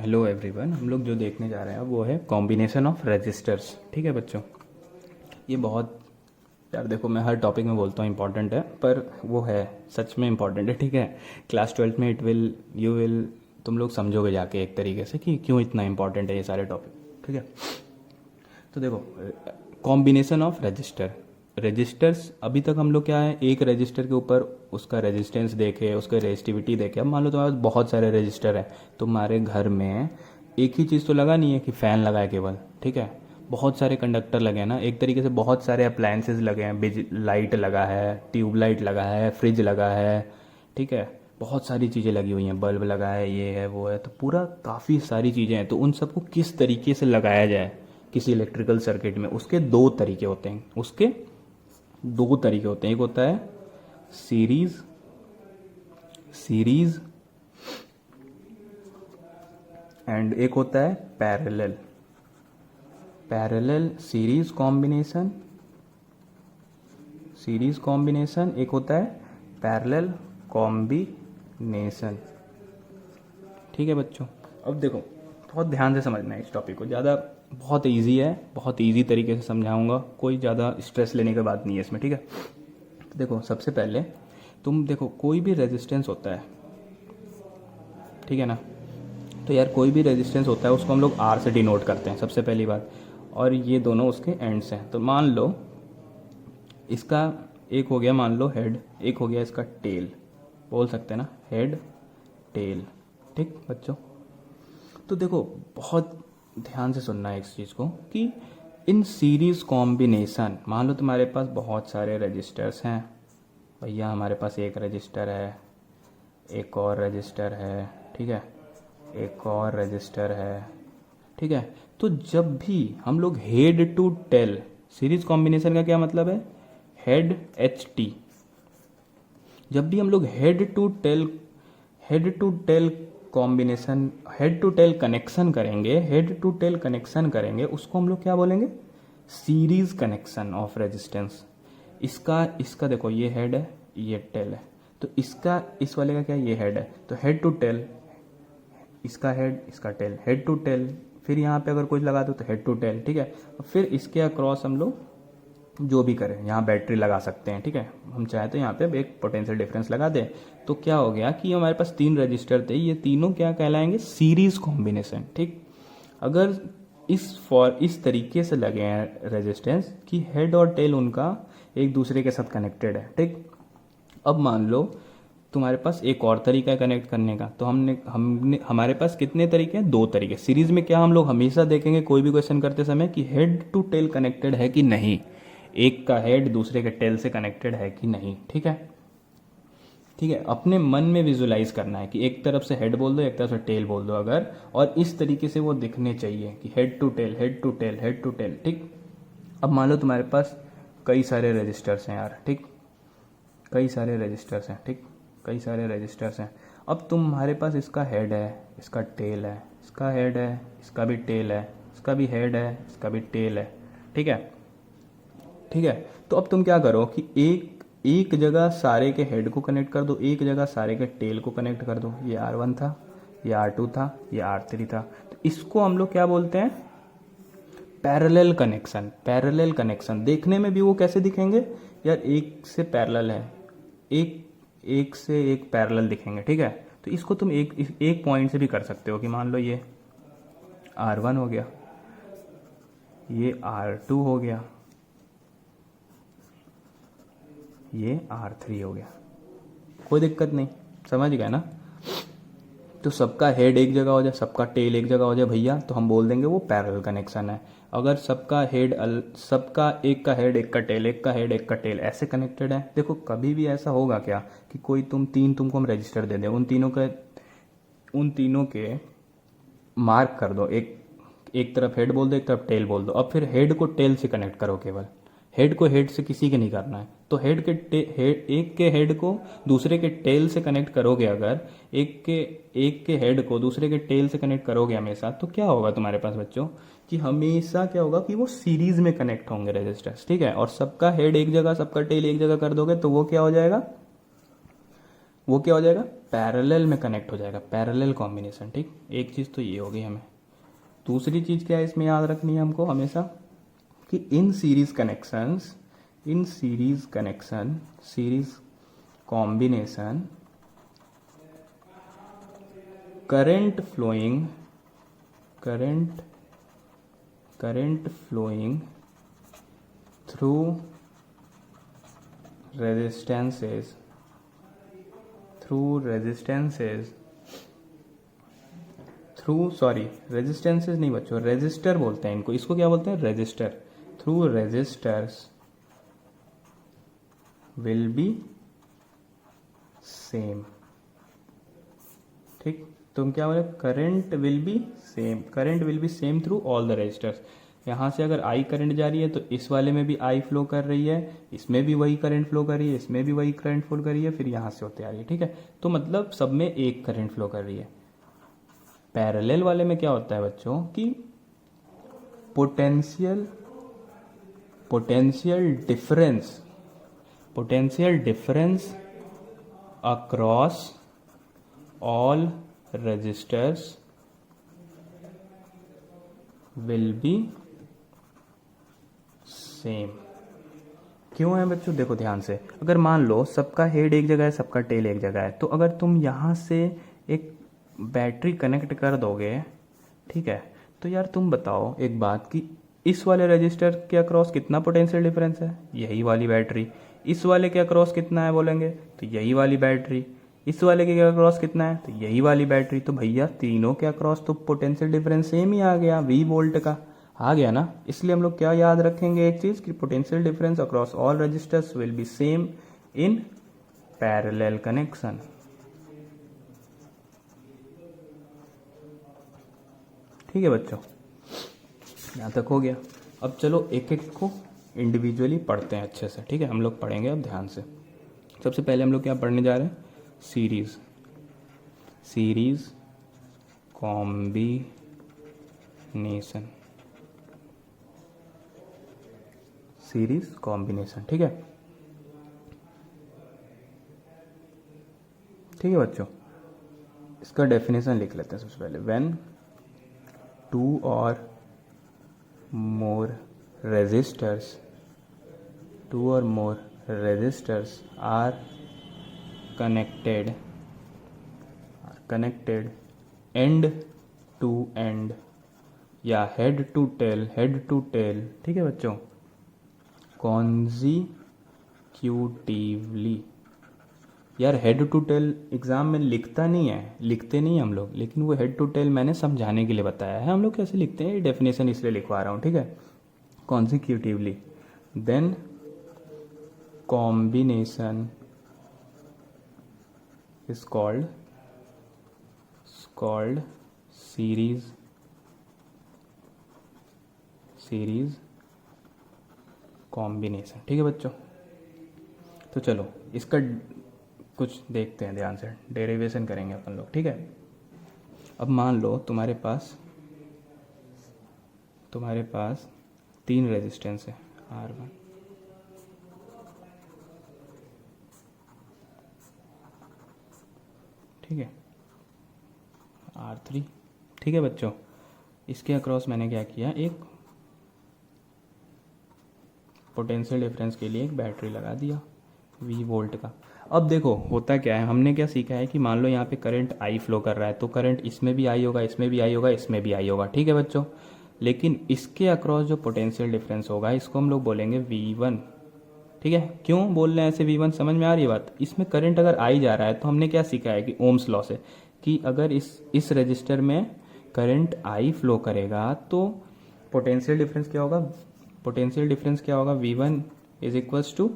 Hello everyone, हम लोग जो देखने जा रहे हैं वो है कॉम्बिनेशन ऑफ रजिस्टर्स। ठीक है बच्चों, ये बहुत यार देखो, मैं हर टॉपिक में बोलता हूँ इंपॉर्टेंट है, पर वो है सच में इंपॉर्टेंट है। ठीक है, क्लास 12th में तुम लोग समझोगे जाके एक तरीके से कि क्यों इतना इंपॉर्टेंट है ये सारे टॉपिक। ठीक है, तो देखो, कॉम्बिनेशन ऑफ रजिस्टर्स अभी तक हम लोग क्या है, एक रजिस्टर के ऊपर उसका रेजिस्टेंस देखे, उसका रेजिस्टिविटी देखे। अब मान लो तुम्हारे पास बहुत सारे रजिस्टर हैं, तुम्हारे घर में एक ही चीज़ तो लगा नहीं है कि फ़ैन लगा है केवल। ठीक है, बहुत सारे कंडक्टर लगे हैं ना, एक तरीके से बहुत सारे अप्लायंसेस लगे हैं, लाइट लगा है, ट्यूबलाइट लगा है, फ्रिज लगा है। ठीक है, बहुत सारी चीज़ें लगी हुई हैं, बल्ब लगा है, ये है वो है, तो पूरा काफ़ी सारी चीज़ें हैं। तो उन सबको किस तरीके से लगाया जाए किसी इलेक्ट्रिकल सर्किट में, उसके दो तरीके होते हैं। एक होता है सीरीज एंड एक होता है पैरेलल सीरीज कॉम्बिनेशन, एक होता है पैरेलल कॉम्बिनेशन। ठीक है बच्चों, अब देखो बहुत ध्यान से समझना है इस टॉपिक को, बहुत इजी है, बहुत इजी तरीके से समझाऊंगा, कोई ज़्यादा स्ट्रेस लेने की बात नहीं है इसमें। ठीक है, तो देखो सबसे पहले तुम देखो, कोई भी रेजिस्टेंस होता है, ठीक है ना, तो यार कोई भी रेजिस्टेंस होता है उसको हम लोग आर से डिनोट करते हैं सबसे पहली बात, और ये दोनों उसके एंड्स हैं। तो मान लो इसका एक हो गया, मान लो हेड, एक हो गया इसका टेल, बोल सकते हैं ना, हेड टेल। ठीक बच्चों, तो देखो बहुत ध्यान से सुनना है इस चीज़ को कि इन सीरीज कॉम्बिनेशन, मान लो तुम्हारे पास बहुत सारे रजिस्टर्स हैं भैया, हमारे पास एक रजिस्टर है, एक और रजिस्टर है, ठीक है, एक और रजिस्टर है। ठीक है, तो जब भी हम लोग head to tail, series combination का क्या मतलब है, हेड एच टी, जब भी हम लोग head to tail combination, head to tail connection करेंगे, उसको हम लोग क्या बोलेंगे, सीरीज कनेक्शन ऑफ रेजिस्टेंस। इसका देखो, ये हेड है, ये टेल है, तो इसका इस वाले का क्या, ये हेड है, तो हेड टू टेल, इसका हेड, इसका टेल, हेड टू टेल, फिर यहाँ पे अगर कुछ लगा दो तो हेड टू टेल। ठीक है, फिर इसके अक्रॉस हम लोग जो भी करें, यहाँ बैटरी लगा सकते हैं। ठीक है, हम चाहे तो यहाँ पे एक पोटेंशियल डिफरेंस लगा दें, तो क्या हो गया कि हमारे पास 3 रजिस्टर थे, ये तीनों क्या कहलाएंगे, सीरीज कॉम्बिनेशन। ठीक, अगर इस तरीके से लगे हैं रेजिस्टेंस कि हेड और टेल उनका एक दूसरे के साथ कनेक्टेड है। ठीक, अब मान लो तुम्हारे पास एक और तरीका है कनेक्ट करने का, तो हमारे पास कितने तरीके हैं, 2 तरीके। सीरीज में क्या हम लोग हमेशा देखेंगे कोई भी क्वेश्चन करते समय कि हेड टू टेल कनेक्टेड है कि नहीं, एक का हेड दूसरे के टेल से कनेक्टेड है कि नहीं। ठीक है, अपने मन में विजुलाइज करना है कि एक तरफ से हेड बोल दो, एक तरफ से टेल बोल दो अगर, और इस तरीके से वो दिखने चाहिए कि head to tail, head to tail, head to tail. ठीक, अब मान लो तुम्हारे पास कई सारे रजिस्टर्स हैं यार, ठीक, कई सारे रजिस्टर्स हैं। अब तुम्हारे पास इसका हेड है, इसका टेल है, इसका हेड है, इसका भी टेल है, इसका भी हेड है, इसका भी टेल है। ठीक है, तो अब तुम क्या करो कि एक जगह सारे के हेड को कनेक्ट कर दो, एक जगह सारे के टेल को कनेक्ट कर दो। ये R1 था, ये R2 था, ये R3 था, तो इसको हम लोग क्या बोलते हैं, पैरेलल कनेक्शन। देखने में भी वो कैसे दिखेंगे यार, एक से पैरेलल है, एक से एक पैरेलल दिखेंगे। ठीक है, तो इसको तुम एक पॉइंट से भी कर सकते हो कि मान लो ये R1 हो गया, ये R2 हो गया, ये R3 हो गया, कोई दिक्कत नहीं, समझ गए ना। तो सबका हेड एक जगह हो जाए, सबका टेल एक जगह हो जाए भैया, तो हम बोल देंगे वो पैरेलल कनेक्शन है। अगर सबका एक का हेड, एक का टेल, एक का हेड, एक का टेल ऐसे कनेक्टेड है, देखो कभी भी ऐसा होगा क्या कि तुमको हम रजिस्टर दे दें, उन तीनों के मार्क कर दो, एक तरफ हेड बोल दो, एक तरफ टेल बोल दो। अब फिर हेड को टेल से कनेक्ट करो, केवल हेड को हेड से किसी के नहीं करना है, तो एक के हेड को दूसरे के टेल से कनेक्ट करोगे, अगर एक के हेड को दूसरे के टेल से कनेक्ट करोगे हमेशा, तो क्या होगा तुम्हारे पास बच्चों कि हमेशा क्या होगा कि वो सीरीज में कनेक्ट होंगे रेजिस्टर्स। ठीक है, और सबका हेड एक जगह, सबका टेल एक जगह कर दोगे तो वो क्या हो जाएगा, वो क्या हो जाएगा, पैरेलल में कनेक्ट हो जाएगा, पैरेलल कॉम्बिनेशन। ठीक, एक चीज़ तो ये होगी हमें। दूसरी चीज़ क्या है इसमें याद रखनी है हमको हमेशा, कि in series connections, in series connection, series combination, current flowing through resistances नहीं बच्चों, रेजिस्टर बोलते हैं इनको, इसको क्या बोलते हैं, resistor. Through resistors will be same. ठीक, तुम क्या बोले, current will be same through all the resistors. यहाँ से अगर आई करंट जा रही है तो इस वाले में भी आई फ्लो कर रही है, इसमें भी वही करंट फ्लो कर रही है, इसमें भी वही करंट फ्लो कर रही है, फिर यहाँ से होते आ रही है। ठीक है, तो मतलब सब में एक करंट फ्लो कर रही है। पैरेलल वाले में क्या होता है बच्चों कि potential difference across all resistors will be same. क्यों है बच्चों, देखो ध्यान से, अगर मान लो सबका हेड एक जगह है, सबका टेल एक जगह है, तो अगर तुम यहाँ से एक बैटरी कनेक्ट कर दोगे, ठीक है, तो यार तुम बताओ एक बात कि इस वाले रजिस्टर के अक्रॉस कितना पोटेंशियल डिफरेंस है, यही वाली बैटरी। इस वाले के अक्रॉस कितना है बोलेंगे तो यही वाली बैटरी। इस वाले के अक्रॉस कितना है तो यही वाली बैटरी। तो भैया तीनों के अक्रॉस तो पोटेंशियल डिफरेंस सेम ही आ गया, V वोल्ट का आ गया ना। इसलिए हम लोग क्या याद रखेंगे एक चीज कि potential difference across all resistors will be same in parallel connection. ठीक है बच्चों, यहाँ तक हो गया। अब चलो एक एक को इंडिविजुअली पढ़ते हैं अच्छे से। ठीक है, हम लोग पढ़ेंगे अब ध्यान से। सबसे पहले हम लोग क्या पढ़ने जा रहे हैं, सीरीज कॉम्बिनेशन, सीरीज कॉम्बिनेशन। ठीक है, ठीक है बच्चों, इसका डेफिनेशन लिख लेते हैं सबसे पहले। व्हेन टू और मोर resistors are connected end to end या head to tail, ठीक है बच्चों, consecutively। यार हेड टू टेल एग्जाम में लिखते नहीं हम लोग, लेकिन वो हेड टू टेल मैंने समझाने के लिए बताया है हम लोग कैसे लिखते हैं, डेफिनेशन इसलिए लिखवा रहा हूँ। ठीक है, consecutively, then combination is called series combination। ठीक है बच्चों, तो चलो इसका कुछ देखते हैं ध्यान से, डेरिवेशन करेंगे अपन लोग। ठीक है, अब मान लो तुम्हारे पास 3 रेजिस्टेंस है, R1, ठीक है, R3। ठीक है बच्चों, इसके अक्रॉस मैंने क्या किया, एक पोटेंशियल डिफरेंस के लिए एक बैटरी लगा दिया V वोल्ट का। अब देखो होता क्या है, हमने क्या सीखा है कि मान लो यहाँ पे करंट I फ्लो कर रहा है, तो करंट इसमें भी I होगा, इसमें भी I होगा, इसमें भी I होगा। ठीक है बच्चों, लेकिन इसके अक्रॉस जो पोटेंशियल डिफरेंस होगा इसको हम लोग बोलेंगे V1। ठीक है, क्यों बोल रहे हैं ऐसे V1, समझ में आ रही है बात। इसमें करंट अगर I जा रहा है तो हमने क्या सीखा है कि ओम्स लॉ से, कि अगर इस रजिस्टर में करंट I फ्लो करेगा तो पोटेंशियल डिफरेंस क्या होगा, V1 is equals to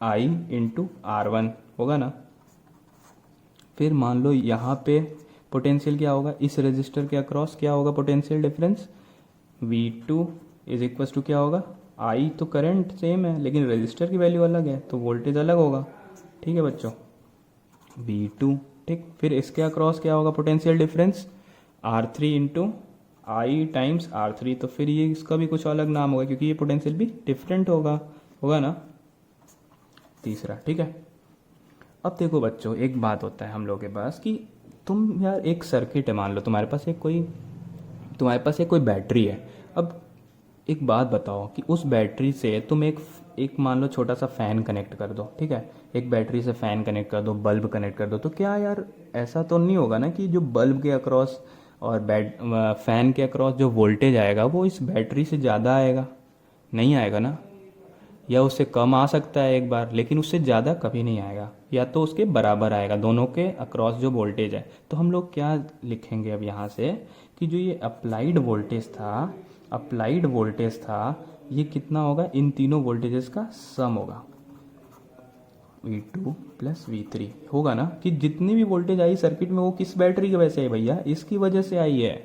I into R1 होगा ना। फिर मान लो यहाँ पे पोटेंशियल क्या होगा, इस रजिस्टर के अक्रॉस क्या होगा potential difference, V2 is equal to क्या होगा, I तो करंट सेम है लेकिन रजिस्टर की वैल्यू अलग है तो वोल्टेज अलग होगा। ठीक है बच्चों, V2। ठीक, फिर इसके अक्रॉस क्या होगा potential difference, R3 into I times R3, तो फिर ये इसका भी कुछ अलग नाम होगा क्योंकि ये पोटेंशियल भी डिफरेंट होगा ना। तीसरा, ठीक है, अब देखो बच्चों, एक बात होता है हम लोगों के पास कि तुम यार एक सर्किट है, मान लो तुम्हारे पास एक कोई बैटरी है। अब एक बात बताओ कि उस बैटरी से तुम एक मान लो छोटा सा फैन कनेक्ट कर दो, ठीक है, एक बैटरी से फैन कनेक्ट कर दो, बल्ब कनेक्ट कर दो, तो क्या यार ऐसा तो नहीं होगा ना कि जो बल्ब के अक्रॉस और फैन के अक्रॉस जो वोल्टेज आएगा वो इस बैटरी से ज़्यादा आएगा? नहीं आएगा ना। या उससे कम आ सकता है एक बार, लेकिन उससे ज़्यादा कभी नहीं आएगा, या तो उसके बराबर आएगा दोनों के अक्रॉस जो वोल्टेज है। तो हम लोग क्या लिखेंगे अब यहाँ से कि जो ये अप्लाइड वोल्टेज था ये कितना होगा, इन तीनों वोल्टेजेस का सम होगा, V2 प्लस V3 होगा ना। कि जितनी भी वोल्टेज आई सर्किट में वो किस बैटरी की वजह से आई भैया, इसकी वजह से आई है।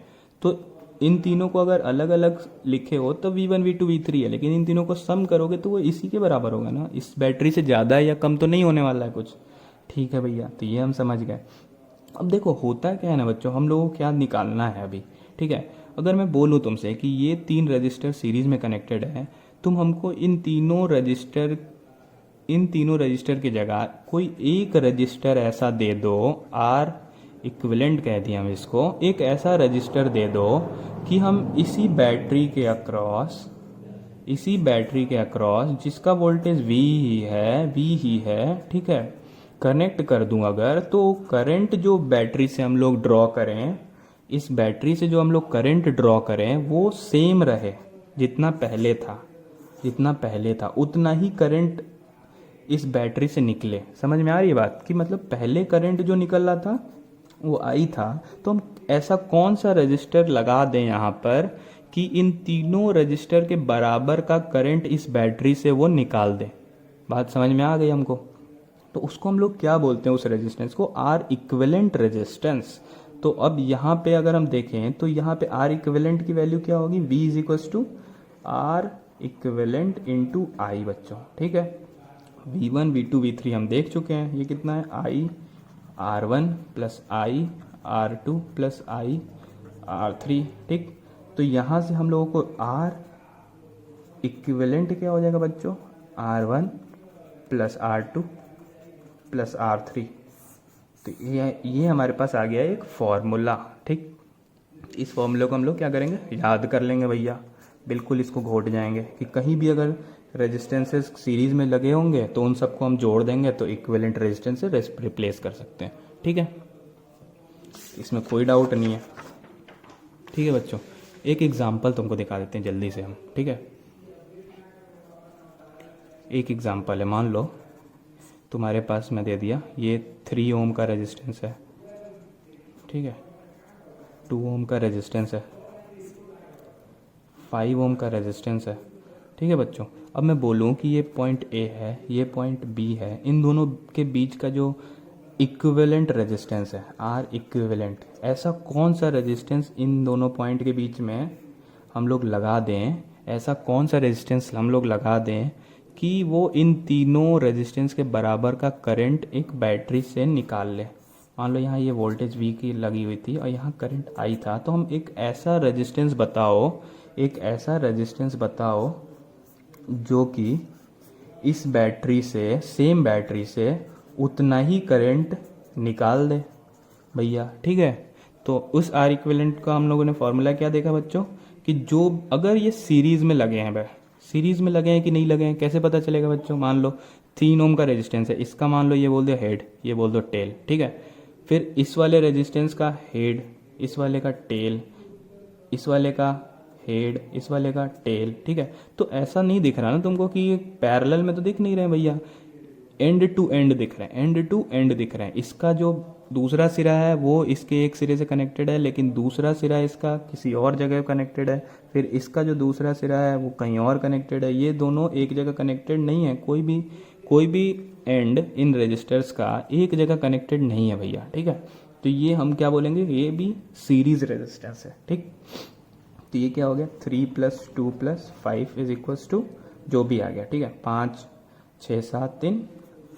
तो इन तीनों को अगर अलग अलग लिखे हो तो V1 V2 V3 है, लेकिन इन तीनों को सम करोगे तो वो इसी के बराबर होगा ना, इस बैटरी से ज़्यादा या कम तो नहीं होने वाला है कुछ। ठीक है भैया, तो ये हम समझ गए। अब देखो होता क्या है ना बच्चों, हम लोगों को क्या निकालना है अभी, ठीक है। अगर मैं बोलूँ तुमसे कि ये 3 रजिस्टर सीरीज में कनेक्टेड है, तुम हमको इन तीनों रजिस्टर की जगह कोई एक रजिस्टर ऐसा दे दो, आर इक्विवेलेंट कह दिया हम इसको, एक ऐसा रजिस्टर दे दो कि हम इसी बैटरी के अक्रॉस जिसका वोल्टेज V ही है, ठीक है, कनेक्ट कर दूं अगर, तो करंट जो बैटरी से हम लोग ड्रॉ करें, इस बैटरी से जो हम लोग करंट ड्रॉ करें वो सेम रहे, जितना पहले था उतना ही करंट इस बैटरी से निकले। समझ में आ रही है बात कि मतलब पहले करंट जो निकल रहा था वो आई था, तो हम ऐसा कौन सा रजिस्टर लगा दें यहाँ पर कि इन तीनों रजिस्टर के बराबर का करंट इस बैटरी से वो निकाल दे। बात समझ में आ गई हमको। तो उसको हम लोग क्या बोलते हैं, उस रेजिस्टेंस को आर इक्विवेलेंट रेजिस्टेंस। तो अब यहाँ पे अगर हम देखें तो यहाँ पे आर इक्विवेलेंट की वैल्यू क्या होगी, V is equals to R equivalent into I बच्चों, ठीक है। V1 V2 V3 हम देख चुके हैं, ये कितना है, I R1 plus I R2 plus I R3, ठीक। तो यहाँ से हम लोगों को R इक्विवेलेंट क्या हो जाएगा बच्चों, R1 plus R2 plus R3। तो ये हमारे पास आ गया एक फॉर्मूला, ठीक। इस फॉर्मूले को हम लोग क्या करेंगे, याद कर लेंगे भैया, बिल्कुल इसको घोट जाएंगे कि कहीं भी अगर रेजिस्टेंसेस सीरीज में लगे होंगे तो उन सबको हम जोड़ देंगे तो इक्विवेलेंट रेजिस्टेंस से रिप्लेस कर सकते हैं, ठीक है, इसमें कोई डाउट नहीं है। ठीक है बच्चों, एक एग्जांपल तुमको दिखा देते हैं जल्दी से हम, ठीक है। एक एग्जांपल है, मान लो तुम्हारे पास मैं दे दिया ये 3 ओम का रेजिस्टेंस है, ठीक है, 2 ओम का रेजिस्टेंस है, 5 ओम का रेजिस्टेंस है, ठीक है बच्चों। अब मैं बोलूँ कि ये पॉइंट A है, ये पॉइंट B है, इन दोनों के बीच का जो इक्विवेलेंट रेजिस्टेंस है, आर इक्विवेलेंट, ऐसा कौन सा रेजिस्टेंस इन दोनों पॉइंट के बीच में हम लोग लगा दें, ऐसा कौन सा रेजिस्टेंस हम लोग लगा दें कि वो इन तीनों रेजिस्टेंस के बराबर का करंट एक बैटरी से निकाल ले। मान लो यहाँ ये वोल्टेज V की लगी हुई थी और यहाँ करंट I था, तो हम एक ऐसा रेजिस्टेंस बताओ जो कि इस बैटरी से, सेम बैटरी से उतना ही करंट निकाल दे भैया, ठीक है। तो उस आर इक्विवेलेंट का हम लोगों ने फॉर्मूला क्या देखा बच्चों कि जो अगर ये सीरीज में लगे हैं, सीरीज में लगे हैं कि नहीं लगे हैं, कैसे पता चलेगा बच्चों। मान लो 3 ओम का रेजिस्टेंस है, इसका मान लो ये बोल दो हेड, ये बोल दो टेल, ठीक है। फिर इस वाले रेजिस्टेंस का हेड, इस वाले का टेल, इस वाले का हेड, इस वाले का टेल, ठीक है। तो ऐसा नहीं दिख रहा ना तुमको कि पैरेलल में तो दिख नहीं रहे भैया, एंड टू एंड दिख रहे हैं, इसका जो दूसरा सिरा है वो इसके एक सिरे से कनेक्टेड है, लेकिन दूसरा सिरा इसका किसी और जगह कनेक्टेड है, फिर इसका जो दूसरा सिरा है वो कहीं और कनेक्टेड है, ये दोनों एक जगह कनेक्टेड नहीं है, कोई भी एंड इन रजिस्टर्स का एक जगह कनेक्टेड नहीं है भैया, ठीक है। तो ये हम क्या बोलेंगे, ये भी सीरीज रेजिस्टेंस है, ठीक। तो ये क्या हो गया, 3 + 2 + 5 इज इक्वल्स टू जो भी आ गया, ठीक है, 5 6 7 3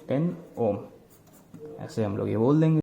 10 ओम, ऐसे हम लोग ये बोल देंगे।